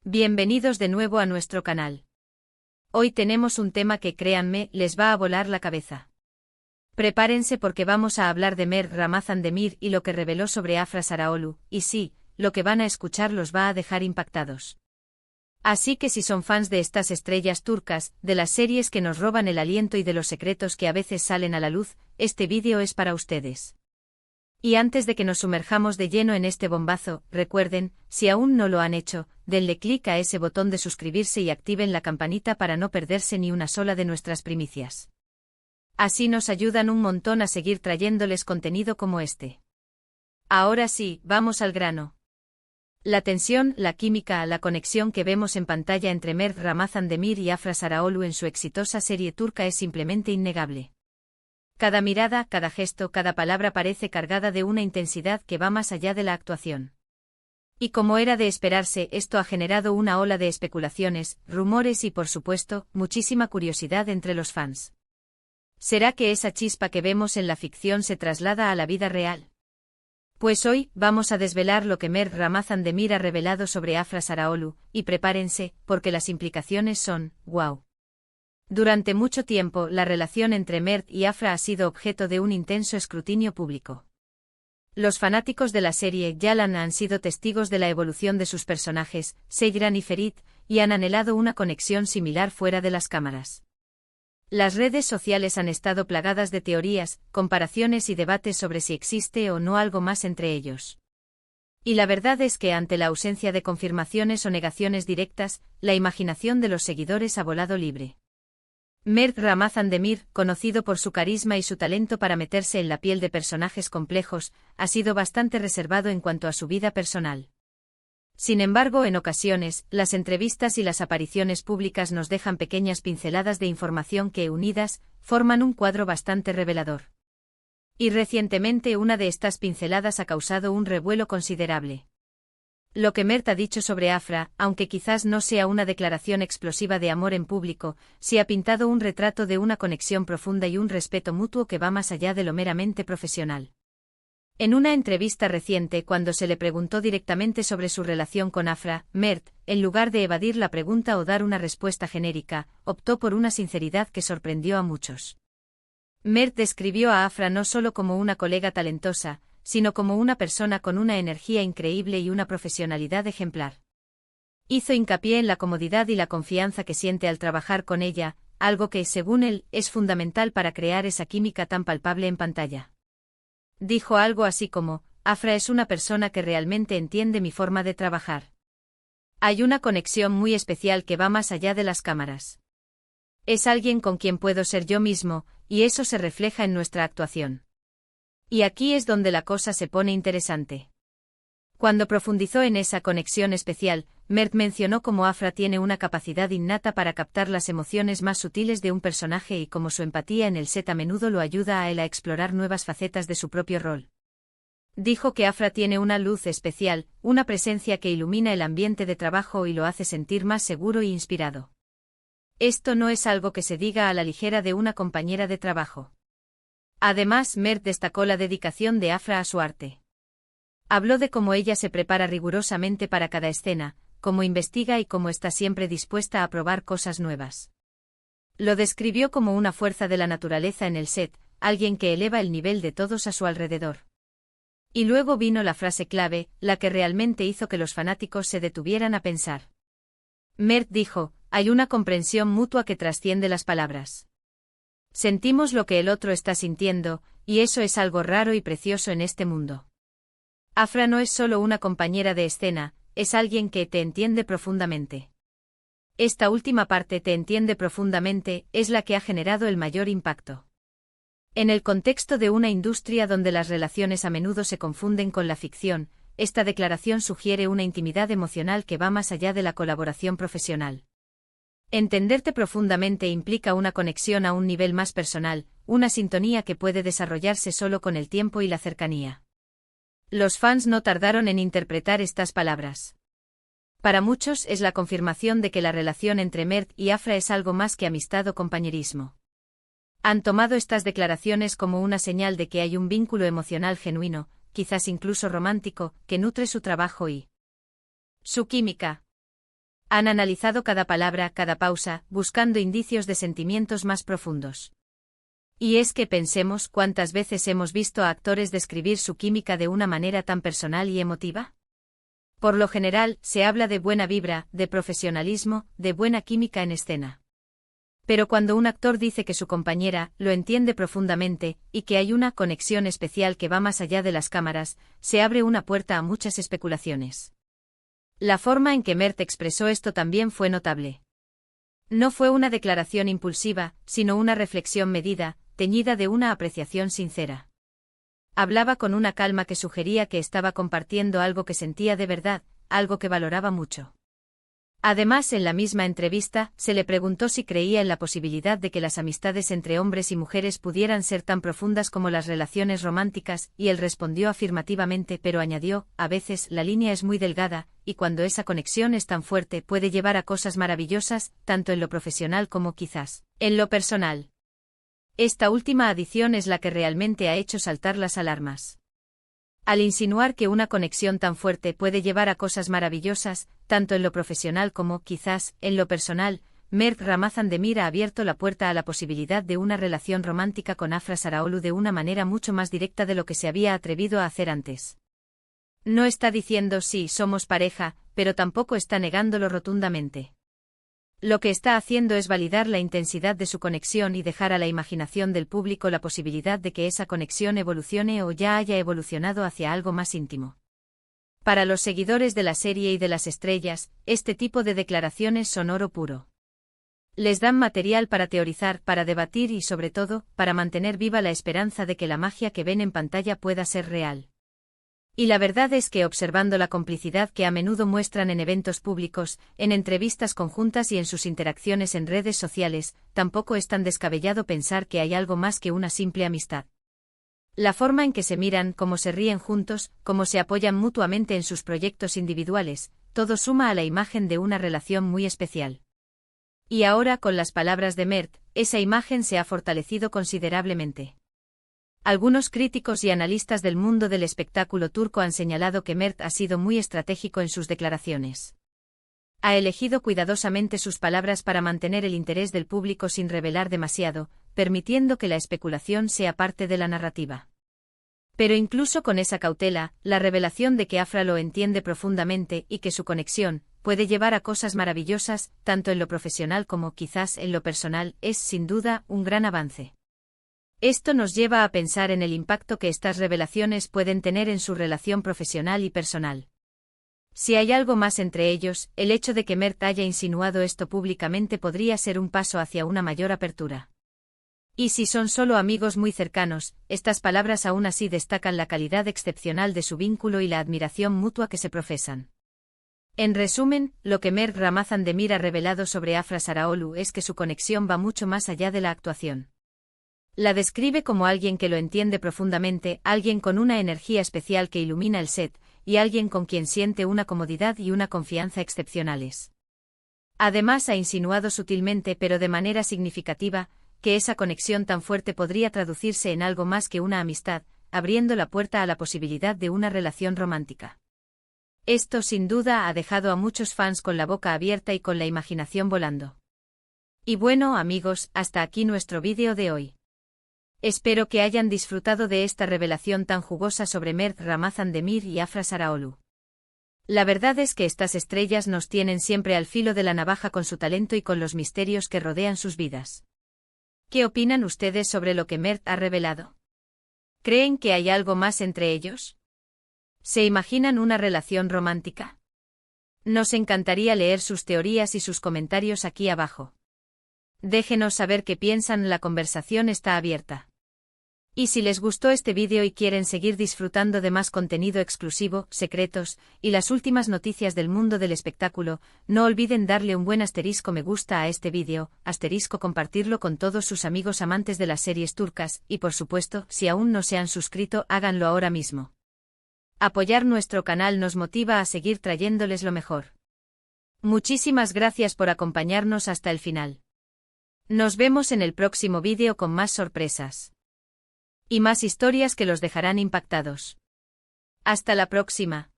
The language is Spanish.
Bienvenidos de nuevo a nuestro canal. Hoy tenemos un tema que, créanme, les va a volar la cabeza. Prepárense porque vamos a hablar de Mert Ramazan Demir y lo que reveló sobre Afra Saraaolu, y sí, lo que van a escuchar los va a dejar impactados. Así que si son fans de estas estrellas turcas, de las series que nos roban el aliento y de los secretos que a veces salen a la luz, este vídeo es para ustedes. Y antes de que nos sumerjamos de lleno en este bombazo, recuerden, si aún no lo han hecho, denle clic a ese botón de suscribirse y activen la campanita para no perderse ni una sola de nuestras primicias. Así nos ayudan un montón a seguir trayéndoles contenido como este. Ahora sí, vamos al grano. La tensión, la química, la conexión que vemos en pantalla entre Mert Ramazan Demir y Afra Saraaolu en su exitosa serie turca es simplemente innegable. Cada mirada, cada gesto, cada palabra parece cargada de una intensidad que va más allá de la actuación. Y como era de esperarse, esto ha generado una ola de especulaciones, rumores y, por supuesto, muchísima curiosidad entre los fans. ¿Será que esa chispa que vemos en la ficción se traslada a la vida real? Pues hoy, vamos a desvelar lo que Mert Ramazan Demir ha revelado sobre Afra Saraaolu, y prepárense, porque las implicaciones son, wow. Durante mucho tiempo, la relación entre Mert y Afra ha sido objeto de un intenso escrutinio público. Los fanáticos de la serie Yalan han sido testigos de la evolución de sus personajes, Seyran y Ferit, y han anhelado una conexión similar fuera de las cámaras. Las redes sociales han estado plagadas de teorías, comparaciones y debates sobre si existe o no algo más entre ellos. Y la verdad es que ante la ausencia de confirmaciones o negaciones directas, la imaginación de los seguidores ha volado libre. Mert Ramazan Demir, conocido por su carisma y su talento para meterse en la piel de personajes complejos, ha sido bastante reservado en cuanto a su vida personal. Sin embargo, en ocasiones, las entrevistas y las apariciones públicas nos dejan pequeñas pinceladas de información que, unidas, forman un cuadro bastante revelador. Y recientemente una de estas pinceladas ha causado un revuelo considerable. Lo que Mert ha dicho sobre Afra, aunque quizás no sea una declaración explosiva de amor en público, sí ha pintado un retrato de una conexión profunda y un respeto mutuo que va más allá de lo meramente profesional. En una entrevista reciente, cuando se le preguntó directamente sobre su relación con Afra, Mert, en lugar de evadir la pregunta o dar una respuesta genérica, optó por una sinceridad que sorprendió a muchos. Mert describió a Afra no solo como una colega talentosa, sino como una persona con una energía increíble y una profesionalidad ejemplar. Hizo hincapié en la comodidad y la confianza que siente al trabajar con ella, algo que, según él, es fundamental para crear esa química tan palpable en pantalla. Dijo algo así como, Afra es una persona que realmente entiende mi forma de trabajar. Hay una conexión muy especial que va más allá de las cámaras. Es alguien con quien puedo ser yo mismo, y eso se refleja en nuestra actuación. Y aquí es donde la cosa se pone interesante. Cuando profundizó en esa conexión especial, Mert mencionó cómo Afra tiene una capacidad innata para captar las emociones más sutiles de un personaje y cómo su empatía en el set a menudo lo ayuda a él a explorar nuevas facetas de su propio rol. Dijo que Afra tiene una luz especial, una presencia que ilumina el ambiente de trabajo y lo hace sentir más seguro e inspirado. Esto no es algo que se diga a la ligera de una compañera de trabajo. Además, Mert destacó la dedicación de Afra a su arte. Habló de cómo ella se prepara rigurosamente para cada escena, cómo investiga y cómo está siempre dispuesta a probar cosas nuevas. Lo describió como una fuerza de la naturaleza en el set, alguien que eleva el nivel de todos a su alrededor. Y luego vino la frase clave, la que realmente hizo que los fanáticos se detuvieran a pensar. Mert dijo, hay una comprensión mutua que trasciende las palabras. Sentimos lo que el otro está sintiendo, y eso es algo raro y precioso en este mundo. Afra no es solo una compañera de escena, es alguien que te entiende profundamente. Esta última parte, te entiende profundamente, es la que ha generado el mayor impacto. En el contexto de una industria donde las relaciones a menudo se confunden con la ficción, esta declaración sugiere una intimidad emocional que va más allá de la colaboración profesional. Entenderte profundamente implica una conexión a un nivel más personal, una sintonía que puede desarrollarse solo con el tiempo y la cercanía. Los fans no tardaron en interpretar estas palabras. Para muchos es la confirmación de que la relación entre Mert y Afra es algo más que amistad o compañerismo. Han tomado estas declaraciones como una señal de que hay un vínculo emocional genuino, quizás incluso romántico, que nutre su trabajo y su química. Han analizado cada palabra, cada pausa, buscando indicios de sentimientos más profundos. Y es que pensemos cuántas veces hemos visto a actores describir su química de una manera tan personal y emotiva. Por lo general, se habla de buena vibra, de profesionalismo, de buena química en escena. Pero cuando un actor dice que su compañera lo entiende profundamente, y que hay una conexión especial que va más allá de las cámaras, se abre una puerta a muchas especulaciones. La forma en que Mert expresó esto también fue notable. No fue una declaración impulsiva, sino una reflexión medida, teñida de una apreciación sincera. Hablaba con una calma que sugería que estaba compartiendo algo que sentía de verdad, algo que valoraba mucho. Además, en la misma entrevista, se le preguntó si creía en la posibilidad de que las amistades entre hombres y mujeres pudieran ser tan profundas como las relaciones románticas, y él respondió afirmativamente, pero añadió, a veces la línea es muy delgada, y cuando esa conexión es tan fuerte puede llevar a cosas maravillosas, tanto en lo profesional como quizás en lo personal. Esta última adición es la que realmente ha hecho saltar las alarmas. Al insinuar que una conexión tan fuerte puede llevar a cosas maravillosas, tanto en lo profesional como, quizás, en lo personal, Mert Ramazan-Demir ha abierto la puerta a la posibilidad de una relación romántica con Afra Saraalu de una manera mucho más directa de lo que se había atrevido a hacer antes. No está diciendo sí, somos pareja, pero tampoco está negándolo rotundamente. Lo que está haciendo es validar la intensidad de su conexión y dejar a la imaginación del público la posibilidad de que esa conexión evolucione o ya haya evolucionado hacia algo más íntimo. Para los seguidores de la serie y de las estrellas, este tipo de declaraciones son oro puro. Les dan material para teorizar, para debatir y, sobre todo, para mantener viva la esperanza de que la magia que ven en pantalla pueda ser real. Y la verdad es que observando la complicidad que a menudo muestran en eventos públicos, en entrevistas conjuntas y en sus interacciones en redes sociales, tampoco es tan descabellado pensar que hay algo más que una simple amistad. La forma en que se miran, cómo se ríen juntos, cómo se apoyan mutuamente en sus proyectos individuales, todo suma a la imagen de una relación muy especial. Y ahora, con las palabras de Mert, esa imagen se ha fortalecido considerablemente. Algunos críticos y analistas del mundo del espectáculo turco han señalado que Mert ha sido muy estratégico en sus declaraciones. Ha elegido cuidadosamente sus palabras para mantener el interés del público sin revelar demasiado, permitiendo que la especulación sea parte de la narrativa. Pero incluso con esa cautela, la revelación de que Afra lo entiende profundamente y que su conexión puede llevar a cosas maravillosas, tanto en lo profesional como quizás en lo personal, es sin duda un gran avance. Esto nos lleva a pensar en el impacto que estas revelaciones pueden tener en su relación profesional y personal. Si hay algo más entre ellos, el hecho de que Mert haya insinuado esto públicamente podría ser un paso hacia una mayor apertura. Y si son solo amigos muy cercanos, estas palabras aún así destacan la calidad excepcional de su vínculo y la admiración mutua que se profesan. En resumen, lo que Mert Ramazan-Demir ha revelado sobre Afra Saraalu es que su conexión va mucho más allá de la actuación. La describe como alguien que lo entiende profundamente, alguien con una energía especial que ilumina el set, y alguien con quien siente una comodidad y una confianza excepcionales. Además, ha insinuado sutilmente pero de manera significativa, que esa conexión tan fuerte podría traducirse en algo más que una amistad, abriendo la puerta a la posibilidad de una relación romántica. Esto sin duda ha dejado a muchos fans con la boca abierta y con la imaginación volando. Y bueno, amigos, hasta aquí nuestro vídeo de hoy. Espero que hayan disfrutado de esta revelación tan jugosa sobre Mert Ramazan-Demir y Afra Saraalu. La verdad es que estas estrellas nos tienen siempre al filo de la navaja con su talento y con los misterios que rodean sus vidas. ¿Qué opinan ustedes sobre lo que Mert ha revelado? ¿Creen que hay algo más entre ellos? ¿Se imaginan una relación romántica? Nos encantaría leer sus teorías y sus comentarios aquí abajo. Déjenos saber qué piensan, la conversación está abierta. Y si les gustó este vídeo y quieren seguir disfrutando de más contenido exclusivo, secretos, y las últimas noticias del mundo del espectáculo, no olviden darle un buen asterisco me gusta a este vídeo, asterisco compartirlo con todos sus amigos amantes de las series turcas, y por supuesto, si aún no se han suscrito, háganlo ahora mismo. Apoyar nuestro canal nos motiva a seguir trayéndoles lo mejor. Muchísimas gracias por acompañarnos hasta el final. Nos vemos en el próximo vídeo con más sorpresas. Y más historias que los dejarán impactados. Hasta la próxima.